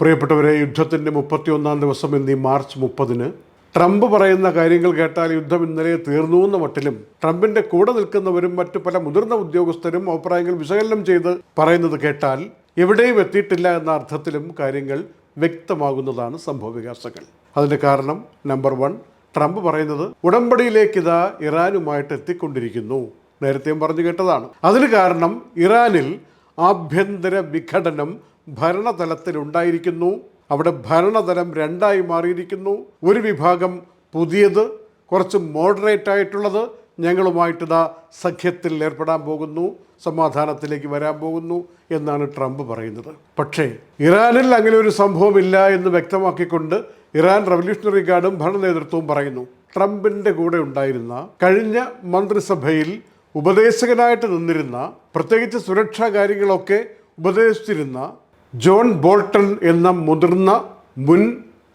പ്രിയപ്പെട്ടവരെ, യുദ്ധത്തിൻ്റെ 31-ാം ദിവസം എന്നീ മാർച്ച് 30-ന് ട്രംപ് പറയുന്ന കാര്യങ്ങൾ കേട്ടാൽ യുദ്ധം ഇന്നലെ തീർന്നു എന്ന മട്ടിലും ട്രംപിൻ്റെ കൂടെ നിൽക്കുന്നവരും മറ്റു പല മുതിർന്ന ഉദ്യോഗസ്ഥരും അഭിപ്രായങ്ങൾ വിശകലനം ചെയ്ത് പറയുന്നത് കേട്ടാൽ എവിടെയും എത്തിയിട്ടില്ല എന്ന അർത്ഥത്തിലും കാര്യങ്ങൾ വ്യക്തമാകുന്നതാണ് സംഭവവികാസങ്ങൾ. അതിൻ്റെ കാരണം നമ്പർ 1, ട്രംപ് പറയുന്നത് ഉടമ്പടിയിലേക്ക് ഇതാ ഇറാനുമായിട്ട് എത്തിക്കൊണ്ടിരിക്കുന്നു. നേരത്തെയും പറഞ്ഞു കേട്ടതാണ്. അതിന് കാരണം ഇറാനിൽ ആഭ്യന്തര വിഘടനം ഭരണതലത്തിലുണ്ടായിരിക്കുന്നു. അവിടെ ഭരണതലം രണ്ടായി മാറിയിരിക്കുന്നു. ഒരു വിഭാഗം പുതിയത്, കുറച്ച് മോഡറേറ്റ് ആയിട്ടുള്ളത്, ഞങ്ങളുമായിട്ടിതാ സഖ്യത്തിൽ ഏർപ്പെടാൻ പോകുന്നു, സമാധാനത്തിലേക്ക് വരാൻ പോകുന്നു എന്നാണ് ട്രംപ് പറയുന്നത്. പക്ഷേ ഇറാനിൽ അങ്ങനെ ഒരു സംഭവമില്ല എന്ന് വ്യക്തമാക്കിക്കൊണ്ട് ഇറാൻ റവല്യൂഷണറി ഗാർഡും ഭരണ നേതൃത്വവും പറയുന്നു. ട്രംപിൻ്റെ കൂടെ ഉണ്ടായിരുന്ന കഴിഞ്ഞ മന്ത്രിസഭയിൽ ഉപദേശകനായിട്ട് നിന്നിരുന്ന, പ്രത്യേകിച്ച് സുരക്ഷാ കാര്യങ്ങളൊക്കെ ഉപദേശിച്ചിരുന്ന ജോൺ ബോൾട്ടൺ എന്ന മുതിർന്ന മുൻ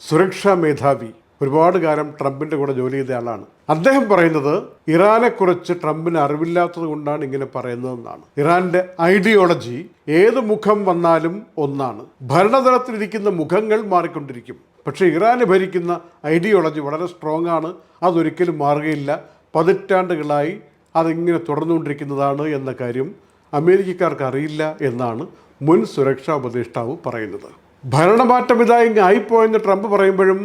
സുരക്ഷാ മേധാവി ഒരുപാട് കാലം ട്രംപിൻ്റെ കൂടെ ജോലി ചെയ്ത ആളാണ്. അദ്ദേഹം പറയുന്നത് ഇറാനെക്കുറിച്ച് ട്രംപിന് അറിവില്ലാത്തത് കൊണ്ടാണ് ഇങ്ങനെ പറയുന്നതെന്നാണ്. ഇറാന്റെ ഐഡിയോളജി ഏത് മുഖം വന്നാലും ഒന്നാണ്. ഭരണതലത്തിലിരിക്കുന്ന മുഖങ്ങൾ മാറിക്കൊണ്ടിരിക്കും. പക്ഷേ ഇറാന് ഭരിക്കുന്ന ഐഡിയോളജി വളരെ സ്ട്രോങ് ആണ്. അതൊരിക്കലും മാറുകയില്ല. പതിറ്റാണ്ടുകളായി അതിങ്ങനെ തുടർന്നുകൊണ്ടിരിക്കുന്നതാണ് എന്ന കാര്യം അമേരിക്കക്കാർക്ക് അറിയില്ല എന്നാണ് മുൻ സുരക്ഷാ ഉപദേഷ്ടാവ് പറയുന്നത്. ഭരണമാറ്റം ഇതാ ഇങ്ങ് ആയിപ്പോയെന്ന് ട്രംപ് പറയുമ്പോഴും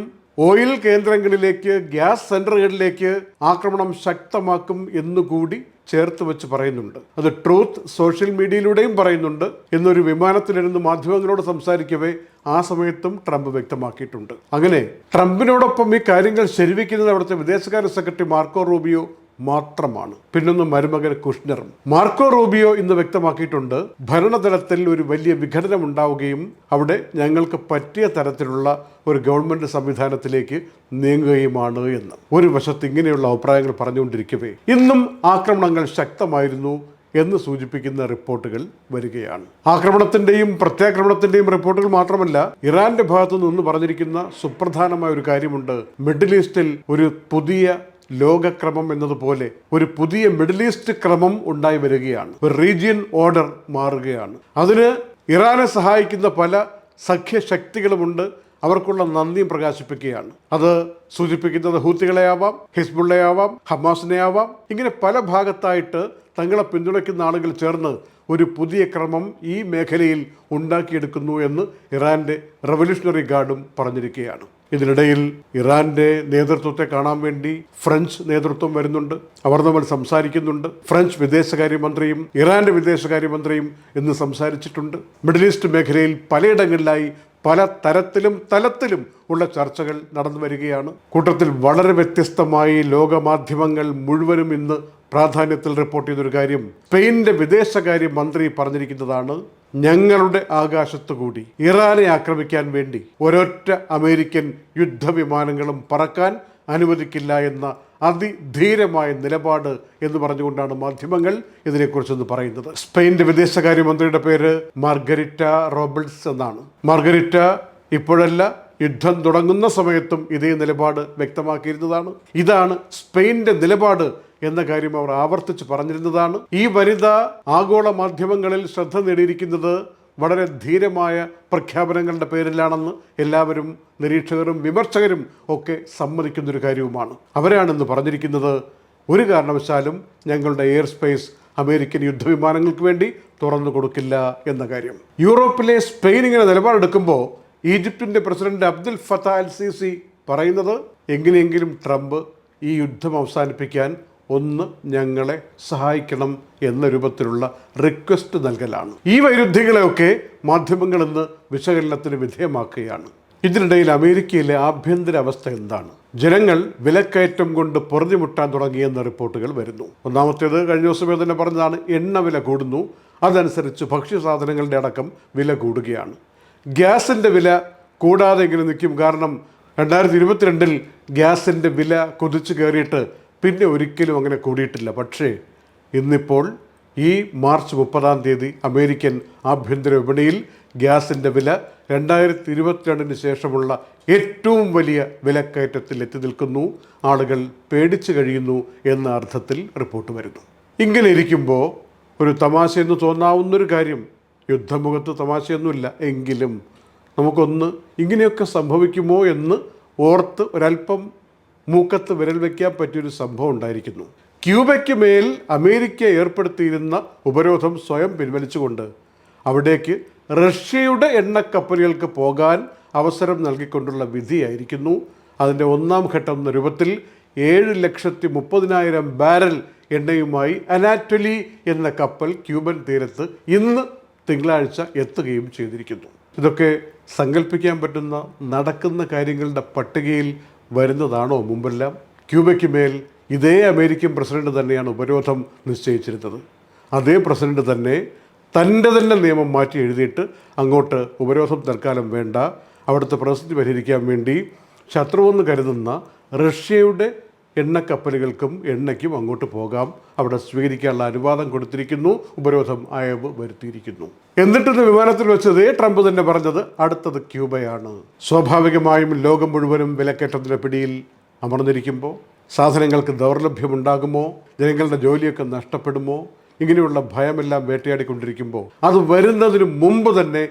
ഓയിൽ കേന്ദ്രങ്ങളിലേക്ക്, ഗ്യാസ് സെന്ററുകളിലേക്ക് ആക്രമണം ശക്തമാക്കും എന്നുകൂടി ചേർത്ത് വെച്ച് പറയുന്നുണ്ട്. അത് ട്രൂത്ത് സോഷ്യൽ മീഡിയയിലൂടെയും പറയുന്നുണ്ട് എന്നൊരു വിമാനത്തിലിരുന്ന് മാധ്യമങ്ങളോട് സംസാരിക്കവേ ആ സമയത്തും ട്രംപ് വ്യക്തമാക്കിയിട്ടുണ്ട്. അങ്ങനെ ട്രംപിനോടൊപ്പം ഈ കാര്യങ്ങൾ ശരിവെക്കുന്നത് അവിടുത്തെ വിദേശകാര്യ സെക്രട്ടറി മാർക്കോ റൂബിയോ മാത്രമാണ്. പിന്നൊന്ന് മരുമകൻ കുഷ്നറും. മാർക്കോ റൂബിയോ ഇന്ന് വ്യക്തമാക്കിയിട്ടുണ്ട്, ഭരണതലത്തിൽ ഒരു വലിയ വിഘടനം ഉണ്ടാവുകയും അവിടെ ഞങ്ങൾക്ക് പറ്റിയ തരത്തിലുള്ള ഒരു ഗവൺമെന്റ് സംവിധാനത്തിലേക്ക് നീങ്ങുകയുമാണ് എന്ന്. ഒരു വശത്ത് ഇങ്ങനെയുള്ള അഭിപ്രായങ്ങൾ പറഞ്ഞുകൊണ്ടിരിക്കവേ ഇന്നും ആക്രമണങ്ങൾ ശക്തമായിരുന്നു എന്ന് സൂചിപ്പിക്കുന്ന റിപ്പോർട്ടുകൾ വരികയാണ്. ആക്രമണത്തിന്റെയും പ്രത്യാക്രമണത്തിന്റെയും റിപ്പോർട്ടുകൾ മാത്രമല്ല, ഇറാന്റെ ഭാഗത്തു നിന്ന് പറഞ്ഞിരിക്കുന്ന സുപ്രധാനമായ ഒരു കാര്യമുണ്ട്. മിഡിൽ ഈസ്റ്റിൽ ഒരു പുതിയ ലോകക്രമം എന്നതുപോലെ ഒരു പുതിയ മിഡിൽ ഈസ്റ്റ് ക്രമം ഉണ്ടായി വരികയാണ്. ഒരു റീജിയൻ ഓർഡർ മാറുകയാണ്. അതിന് ഇറാനെ സഹായിക്കുന്ന പല സഖ്യശക്തികളുമുണ്ട്. അവർക്കുള്ള നന്ദിയും പ്രകാശിപ്പിക്കുകയാണ്. അത് സൂചിപ്പിക്കുന്നത് ഹൂത്തികളെ ആവാം, ഹിസ്ബുള്ളയെ ആവാം, ഹമാസിനെ ആവാം. ഇങ്ങനെ പല ഭാഗത്തായിട്ട് തങ്ങളെ പിന്തുണയ്ക്കുന്ന ആളുകൾ ചേർന്ന് ഒരു പുതിയ ക്രമം ഈ മേഖലയിൽ ഉണ്ടാക്കിയെടുക്കുന്നു എന്ന് ഇറാന്റെ റവല്യൂഷണറി ഗാർഡും പറഞ്ഞിരിക്കുകയാണ്. ഇതിനിടയിൽ ഇറാന്റെ നേതൃത്വത്തെ കാണാൻ വേണ്ടി ഫ്രഞ്ച് നേതൃത്വം വരുന്നുണ്ട്. അവർ തമ്മിൽ സംസാരിക്കുന്നുണ്ട്. ഫ്രഞ്ച് വിദേശകാര്യമന്ത്രിയും ഇറാന്റെ വിദേശകാര്യമന്ത്രിയും ഇന്ന് സംസാരിച്ചിട്ടുണ്ട്. മിഡിൽ ഈസ്റ്റ് മേഖലയിൽ പലയിടങ്ങളിലായി പല തലത്തിലും ഉള്ള ചർച്ചകൾ നടന്നു വരികയാണ്. കൂട്ടത്തിൽ വളരെ വ്യത്യസ്തമായി ലോകമാധ്യമങ്ങൾ മുഴുവനും ഇന്ന് പ്രാധാന്യത്തിൽ റിപ്പോർട്ട് ചെയ്തൊരു കാര്യം, സ്പെയിനിന്റെ വിദേശകാര്യ മന്ത്രി പറഞ്ഞിരിക്കുന്നതാണ്, ഞങ്ങളുടെ ആകാശത്തു കൂടി ഇറാനെ ആക്രമിക്കാൻ വേണ്ടി ഒരൊറ്റ അമേരിക്കൻ യുദ്ധവിമാനങ്ങളും പറക്കാൻ അനുവദിക്കില്ല എന്ന അതിധീരമായ നിലപാട് എന്ന് പറഞ്ഞുകൊണ്ടാണ് മാധ്യമങ്ങൾ ഇതിനെക്കുറിച്ചൊന്ന് പറയുന്നത്. സ്പെയിൻ്റെ വിദേശകാര്യമന്ത്രിയുടെ പേര് മാർഗരിറ്റ റോബിൾസ് എന്നാണ്. മാർഗരിറ്റ ഇപ്പോഴല്ല, യുദ്ധം തുടങ്ങുന്ന സമയത്തും ഇതേ നിലപാട് വ്യക്തമാക്കിയിരുന്നതാണ്. ഇതാണ് സ്പെയിൻ്റെ നിലപാട് എന്ന കാര്യം അവർ ആവർത്തിച്ച് പറഞ്ഞിരുന്നതാണ്. ഈ വനിത ആഗോള മാധ്യമങ്ങളിൽ ശ്രദ്ധ നേടിയിരിക്കുന്നത് വളരെ ധീരമായ പ്രഖ്യാപനങ്ങളുടെ പേരിലാണെന്ന് എല്ലാവരും, നിരീക്ഷകരും വിമർശകരും ഒക്കെ സമ്മതിക്കുന്നൊരു കാര്യവുമാണ്. അവരാണെന്ന് പറഞ്ഞിരിക്കുന്നത്, ഒരു കാരണവശാലും ഞങ്ങളുടെ എയർ സ്പേസ് അമേരിക്കൻ യുദ്ധവിമാനങ്ങൾക്ക് വേണ്ടി തുറന്നു കൊടുക്കില്ല എന്ന കാര്യം. യൂറോപ്പിലെ സ്പെയിൻ ഇങ്ങനെ നിലപാടെടുക്കുമ്പോൾ ഈജിപ്തിൻ്റെ പ്രസിഡന്റ് അബ്ദുൽ ഫത്താ അൽ സീസി പറയുന്നത്, എങ്ങനെയെങ്കിലും ട്രംപ് ഈ യുദ്ധം അവസാനിപ്പിക്കാൻ ഒന്ന് ഞങ്ങളെ സഹായിക്കണം എന്ന രൂപത്തിലുള്ള റിക്വസ്റ്റ് നൽകലാണ്. ഈ വൈരുദ്ധ്യങ്ങളെയൊക്കെ മാധ്യമങ്ങൾ ഇന്ന് വിശകലനത്തിന് വിധേയമാക്കുകയാണ്. ഇതിനിടയിൽ അമേരിക്കയിലെ ആഭ്യന്തര അവസ്ഥ എന്താണ്? ജനങ്ങൾ വിലക്കയറ്റം കൊണ്ട് പൊറുതിമുട്ടാൻ തുടങ്ങിയെന്ന റിപ്പോർട്ടുകൾ വരുന്നു. ഒന്നാമത്തേത്, കഴിഞ്ഞ ദിവസമേ തന്നെ പറഞ്ഞതാണ്, എണ്ണ വില കൂടുന്നു. അതനുസരിച്ച് ഭക്ഷ്യസാധനങ്ങളുടെ അടക്കം വില കൂടുകയാണ്. ഗ്യാസിൻ്റെ വില കൂടാതെ ഇങ്ങനെ നിൽക്കും. കാരണം 2022 ഗ്യാസിൻ്റെ വില കുതിച്ചു കയറിയിട്ട് പിന്നെ ഒരിക്കലും അങ്ങനെ കൂടിയിട്ടില്ല. പക്ഷേ ഇന്നിപ്പോൾ ഈ മാർച്ച് 30 അമേരിക്കൻ ആഭ്യന്തര വിപണിയിൽ ഗ്യാസിൻ്റെ വില 2022 ശേഷമുള്ള ഏറ്റവും വലിയ വിലക്കയറ്റത്തിൽ എത്തി നിൽക്കുന്നു. ആളുകൾ പേടിച്ചു കഴിയുന്നു എന്ന അർത്ഥത്തിൽ റിപ്പോർട്ട് വരുന്നു. ഇങ്ങനെ ഇരിക്കുമ്പോൾ ഒരു തമാശയെന്ന് തോന്നാവുന്നൊരു കാര്യം, യുദ്ധമുഖത്ത് തമാശയൊന്നുമില്ല, എങ്കിലും നമുക്കൊന്ന് ഇങ്ങനെയൊക്കെ സംഭവിക്കുമോ എന്ന് ഓർത്ത് ഒരല്പം മൂക്കത്ത് വിരൽ വയ്ക്കാൻ പറ്റിയൊരു സംഭവം ഉണ്ടായിരിക്കുന്നു. ക്യൂബയ്ക്ക് മേൽ അമേരിക്ക ഏർപ്പെടുത്തിയിരുന്ന ഉപരോധം സ്വയം പിൻവലിച്ചുകൊണ്ട് അവിടേക്ക് റഷ്യയുടെ എണ്ണക്കപ്പലുകൾക്ക് പോകാൻ അവസരം നൽകിക്കൊണ്ടുള്ള വിധിയായിരിക്കുന്നു. അതിൻ്റെ ഒന്നാം ഘട്ടം എന്ന രൂപത്തിൽ 7,30,000 ബാരൽ എണ്ണയുമായി അനാറ്റൊലി എന്ന കപ്പൽ ക്യൂബൻ തീരത്ത് ഇന്ന് തിങ്കളാഴ്ച എത്തുകയും ചെയ്തിരിക്കുന്നു. ഇതൊക്കെ സങ്കല്പിക്കാൻ പറ്റുന്ന നടക്കുന്ന കാര്യങ്ങളുടെ പട്ടികയിൽ വരുന്നതാണോ മുമ്പെല്ലാം? ക്യൂബയ്ക്ക് മേൽ ഇതേ അമേരിക്കൻ പ്രസിഡന്റ് തന്നെയാണ് ഉപരോധം നിശ്ചയിച്ചിരുന്നത്. അതേ പ്രസിഡന്റ് തന്നെ തൻ്റെ തന്നെ നിയമം മാറ്റി എഴുതിയിട്ട് അങ്ങോട്ട് ഉപരോധം തൽക്കാലം വേണ്ട, അവിടുത്തെ പ്രതിസന്ധി പരിഹരിക്കാൻ വേണ്ടി ശത്രുവെന്ന് കരുതുന്ന റഷ്യയുടെ എണ്ണക്കപ്പലുകൾക്കും എണ്ണയ്ക്കും അങ്ങോട്ട് പോകാം, അവിടെ സ്വീകരിക്കാനുള്ള അനുവാദം കൊടുത്തിരിക്കുന്നു, ഉപരോധം അയവ് വരുത്തിയിരിക്കുന്നു. എന്നിട്ട് വിമാനത്തിൽ വെച്ചതേ ട്രംപ് തന്നെ പറഞ്ഞത് അടുത്തത് ക്യൂബയാണ്. സ്വാഭാവികമായും ലോകം മുഴുവനും വിലക്കയറ്റത്തിൻ്റെ പിടിയിൽ അമർന്നിരിക്കുമ്പോൾ സാധനങ്ങൾക്ക് ദൗർലഭ്യമുണ്ടാകുമോ, ജനങ്ങളുടെ ജോലിയൊക്കെ നഷ്ടപ്പെടുമോ, ഇങ്ങനെയുള്ള ഭയമെല്ലാം വേട്ടയാടിക്കൊണ്ടിരിക്കുമ്പോൾ അത് വരുന്നതിന് മുമ്പ് തന്നെ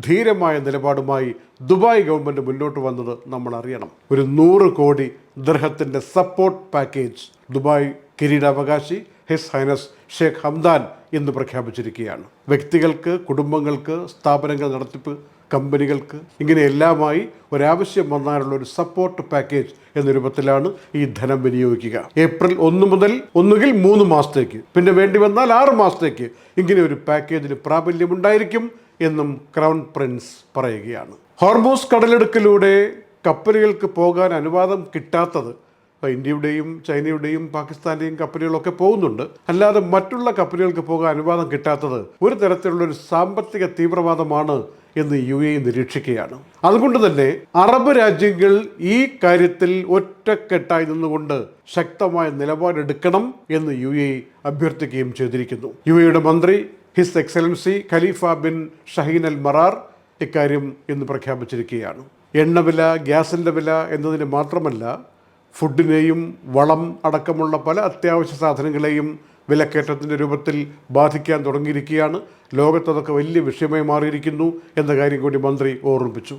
ധീരമായ നിലപാടുമായി ദുബായ് ഗവൺമെൻറ് മുന്നോട്ട് വന്നത് നമ്മൾ അറിയണം. ഒരു 100 കോടി ദിർഹത്തിൻ്റെ സപ്പോർട്ട് പാക്കേജ് ദുബായ് കിരീടാവകാശി ഹിസ് ഹൈനസ് ഷേഖ് ഹംദാൻ ഇന്ന് പ്രഖ്യാപിച്ചിരിക്കുകയാണ്. വ്യക്തികൾക്ക്, കുടുംബങ്ങൾക്ക്, സ്ഥാപനങ്ങൾ നടത്തിപ്പ് കമ്പനികൾക്ക് ഇങ്ങനെയെല്ലാമായി ഒരാവശ്യം വന്നാലുള്ള ഒരു സപ്പോർട്ട് പാക്കേജ് എന്ന രൂപത്തിലാണ് ഈ ധനം വിനിയോഗിക്കുക. ഏപ്രിൽ 1 മുതൽ ഒന്നുകിൽ 3 മാസത്തേക്ക്, പിന്നെ വേണ്ടി വന്നാൽ 6 മാസത്തേക്ക് ഇങ്ങനെ ഒരു പാക്കേജിന് പ്രാബല്യമുണ്ടായിരിക്കും എന്നും ക്രൗൺ പ്രിൻസ് പറയുകയാണ്. ഹോർമൂസ് കടലിടുക്കിലൂടെ കപ്പലുകൾക്ക് പോകാൻ അനുവാദം കിട്ടാത്തത്, ഇന്ത്യയുടെയും ചൈനയുടെയും പാകിസ്ഥാൻ്റെയും കപ്പലുകളൊക്കെ പോകുന്നുണ്ട്, അല്ലാതെ മറ്റുള്ള കപ്പലുകൾക്ക് പോകാൻ അനുവാദം കിട്ടാത്തത് ഒരു തരത്തിലുള്ളൊരു സാമ്പത്തിക തീവ്രവാദമാണ് എന്ന് UAE നിരീക്ഷിക്കുകയാണ്. അതുകൊണ്ട് തന്നെ അറബ് രാജ്യങ്ങൾ ഈ കാര്യത്തിൽ ഒറ്റക്കെട്ടായി നിന്നുകൊണ്ട് ശക്തമായ നിലപാടെടുക്കണം എന്ന് UAE അഭ്യർത്ഥിക്കുകയും ചെയ്തിരിക്കുന്നു. UAEയുടെ മന്ത്രി His Excellency Khalifa bin Shaheen Al Marar ഇക്കാര്യം ഇന്ന് പ്രഖ്യാപിച്ചിരിക്കുകയാണ്. എണ്ണവില, ഗ്യാസിൻ്റെ വില എന്നതിന് മാത്രമല്ല, ഫുഡിനെയും വളം അടക്കമുള്ള പല അത്യാവശ്യ സാധനങ്ങളെയും വിലക്കയറ്റത്തിൻ്റെ രൂപത്തിൽ ബാധിക്കാൻ തുടങ്ങിയിരിക്കുകയാണ്. ലോകത്തതൊക്കെ വലിയ വിഷയമായി മാറിയിരിക്കുന്നു എന്ന കാര്യം കൂടി മന്ത്രി ഓർമ്മിപ്പിച്ചു.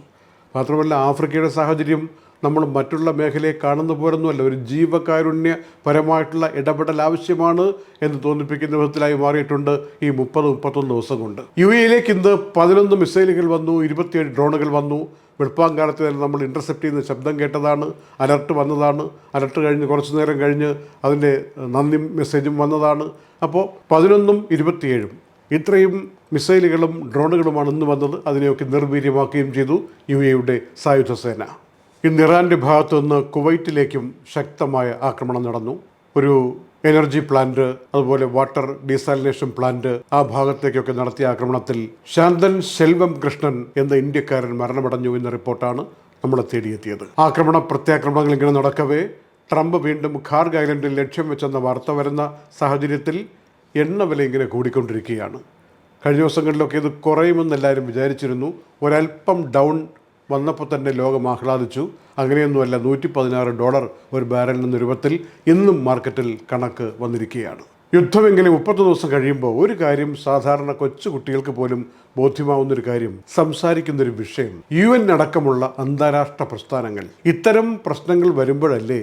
മാത്രമല്ല, ആഫ്രിക്കയുടെ സാഹചര്യം നമ്മൾ മറ്റുള്ള മേഖലയെ കാണുന്ന പോലൊന്നുമല്ല. ഒരു ജീവകാരുണ്യപരമായിട്ടുള്ള ഇടപെടൽ ആവശ്യമാണ് എന്ന് തോന്നിപ്പിക്കുന്ന വിധത്തിലായി മാറിയിട്ടുണ്ട് ഈ 30-31 ദിവസം കൊണ്ട്. UAEയിലേക്ക് ഇന്ന് 11 മിസൈലുകൾ വന്നു, 27 ഡ്രോണുകൾ വന്നു. വെളുപ്പാങ്കാലത്ത് തന്നെ നമ്മൾ ഇൻ്റർസെപ്റ്റ് ചെയ്യുന്ന ശബ്ദം കേട്ടതാണ്, അലർട്ട് വന്നതാണ്. അലർട്ട് കഴിഞ്ഞ് കുറച്ച് നേരം കഴിഞ്ഞ് അതിൻ്റെ നന്ദി മെസ്സേജും വന്നതാണ്. അപ്പോൾ 11ഉം 27ഉം ഇത്രയും മിസൈലുകളും ഡ്രോണുകളുമാണ് ഇന്ന് വന്നത്. അതിനെയൊക്കെ നിർവീര്യമാക്കുകയും ചെയ്തു UAEയുടെ സായുധ സേന. ഇന്ന് ഇറാൻ്റെ ഭാഗത്തു നിന്ന് കുവൈറ്റിലേക്കും ശക്തമായ ആക്രമണം നടന്നു. ഒരു എനർജി പ്ലാന്റ്, അതുപോലെ വാട്ടർ ഡീസാലിനേഷൻ പ്ലാന്റ്, ആ ഭാഗത്തേക്കൊക്കെ നടത്തിയ ആക്രമണത്തിൽ ശാന്തൻ ശെൽവം കൃഷ്ണൻ എന്ന ഇന്ത്യക്കാരൻ മരണമടഞ്ഞു എന്ന റിപ്പോർട്ടാണ് നമ്മളെ തേടിയെത്തിയത്. പ്രത്യാക്രമണങ്ങൾ ഇങ്ങനെ നടക്കവേ ട്രംപ് വീണ്ടും ഖാർഗ് ഐലൻഡിൽ ലക്ഷ്യം വെച്ചെന്ന വാർത്ത വരുന്ന സാഹചര്യത്തിൽ എണ്ണവില ഇങ്ങനെ കൂടിക്കൊണ്ടിരിക്കുകയാണ്. കഴിഞ്ഞ ദിവസങ്ങളിലൊക്കെ ഇത് കുറയുമെന്ന് എല്ലാവരും വിചാരിച്ചിരുന്നു. ഒരല്പം ഡൗൺ വന്നപ്പോൾ തന്നെ ലോകം ആഹ്ലാദിച്ചു. അങ്ങനെയൊന്നുമല്ല, $116 ഒരു ബാരലിൽ എന്ന രൂപത്തിൽ ഇന്നും മാർക്കറ്റിൽ കണക്ക് വന്നിരിക്കുകയാണ്. യുദ്ധം ഇങ്ങനെ 30 ദിവസം കഴിയുമ്പോൾ ഒരു കാര്യം സാധാരണ കൊച്ചു കുട്ടികൾക്ക് പോലും ബോധ്യമാവുന്നൊരു കാര്യം, സംസാരിക്കുന്നൊരു വിഷയം, UN അടക്കമുള്ള അന്താരാഷ്ട്ര പ്രസ്ഥാനങ്ങൾ ഇത്തരം പ്രശ്നങ്ങൾ വരുമ്പോഴല്ലേ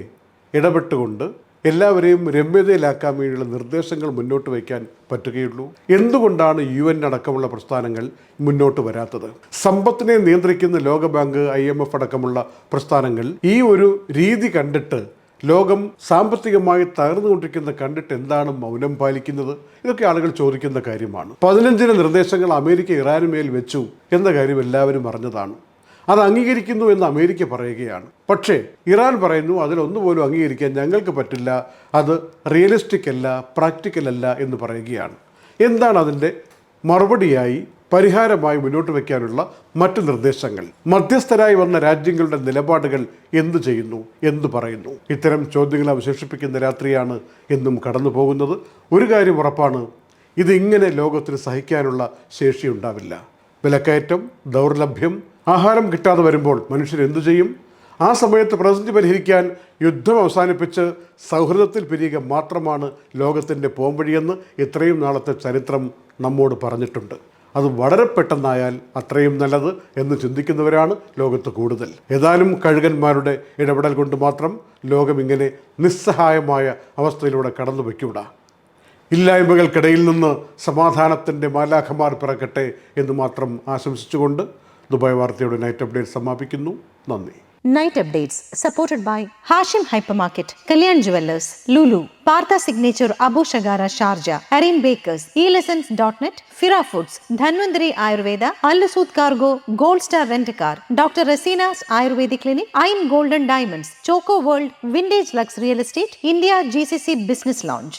ഇടപെട്ടുകൊണ്ട് എല്ലാവരെയും രമ്യതയിലാക്കാൻ വേണ്ടിയുള്ള നിർദ്ദേശങ്ങൾ മുന്നോട്ട് വയ്ക്കാൻ പറ്റുകയുള്ളൂ. എന്തുകൊണ്ടാണ് UN അടക്കമുള്ള പ്രസ്ഥാനങ്ങൾ മുന്നോട്ട് വരാത്തത്? സമ്പത്തിനെ നിയന്ത്രിക്കുന്ന ലോകബാങ്ക്, IMF അടക്കമുള്ള പ്രസ്ഥാനങ്ങൾ ഈ ഒരു രീതി കണ്ടിട്ട്, ലോകം സാമ്പത്തികമായി തകർന്നുകൊണ്ടിരിക്കുന്ന കണ്ടിട്ട് എന്താണ് മൗനം പാലിക്കുന്നത്? ഇതൊക്കെ ആളുകൾ ചോദിക്കുന്ന കാര്യമാണ്. 15 നിർദ്ദേശങ്ങൾ അമേരിക്ക ഇറാന് മേൽ വെച്ചു എന്ന കാര്യം എല്ലാവരും അറിഞ്ഞതാണ്. അത് അംഗീകരിക്കുന്നു എന്ന് അമേരിക്ക പറയുകയാണ്. പക്ഷേ ഇറാൻ പറയുന്നു അതിലൊന്നുപോലും അംഗീകരിക്കാൻ ഞങ്ങൾക്ക് പറ്റില്ല, അത് റിയലിസ്റ്റിക് അല്ല, പ്രാക്ടിക്കൽ അല്ല എന്ന് പറയുകയാണ്. എന്താണ് അതിൻ്റെ മറുപടിയായി, പരിഹാരമായി മുന്നോട്ട് വയ്ക്കാനുള്ള മറ്റ് നിർദ്ദേശങ്ങൾ? മധ്യസ്ഥരായി വന്ന രാജ്യങ്ങളുടെ നിലപാടുകൾ എന്തു ചെയ്യുന്നു, എന്തു പറയുന്നു? ഇത്തരം ചോദ്യങ്ങൾ അവശേഷിപ്പിക്കുന്ന രാത്രിയാണ് എന്നും കടന്നു പോകുന്നത്. ഒരു കാര്യം ഉറപ്പാണ്, ഇതിങ്ങനെ ലോകത്തിന് സഹിക്കാനുള്ള ശേഷിയുണ്ടാവില്ല. വിലക്കയറ്റം, ദൗർലഭ്യം, ആഹാരം കിട്ടാതെ വരുമ്പോൾ മനുഷ്യർ എന്തു ചെയ്യും? ആ സമയത്ത് പ്രതിസന്ധി പരിഹരിക്കാൻ യുദ്ധം അവസാനിപ്പിച്ച് സൗഹൃദത്തിൽ പിരിയുക മാത്രമാണ് ലോകത്തിൻ്റെ പോംവഴിയെന്ന് ഇത്രയും നാളത്തെ ചരിത്രം നമ്മോട് പറഞ്ഞിട്ടുണ്ട്. അത് വളരെ പെട്ടെന്നായാൽ അത്രയും നല്ലത് എന്ന് ചിന്തിക്കുന്നവരാണ് ലോകത്ത് കൂടുതൽ. ഏതാനും കഴുകന്മാരുടെ ഇടപെടൽ കൊണ്ട് മാത്രം ലോകം ഇങ്ങനെ നിസ്സഹായമായ അവസ്ഥയിലൂടെ കടന്നു വയ്ക്കൂടാ. ഇല്ലായ്മകൾക്കിടയിൽ നിന്ന് സമാധാനത്തിൻ്റെ മാലാഖമാർ പിറക്കട്ടെ എന്ന് മാത്രം ആശംസിച്ചുകൊണ്ട് ദുബായ് വാർത്തയുടെ നൈറ്റ് അപ്ഡേറ്റ് സമാപിക്കുന്നു. നന്ദി. Night updates supported by Hashim Hypermarket, Kalyan Jewellers, Lulu, Partha Signature, Abu Shagara, Sharjah, Arin Bakers, eLessons.net, Fira Foods, Dhanvantari Ayurveda, Al-Suud Cargo, Gold Star Rent-A-Car, Dr. Rasina's Ayurvedic Clinic, Ain Golden Diamonds, Choco World, Vintage Lux Real Estate, India GCC Business Lounge.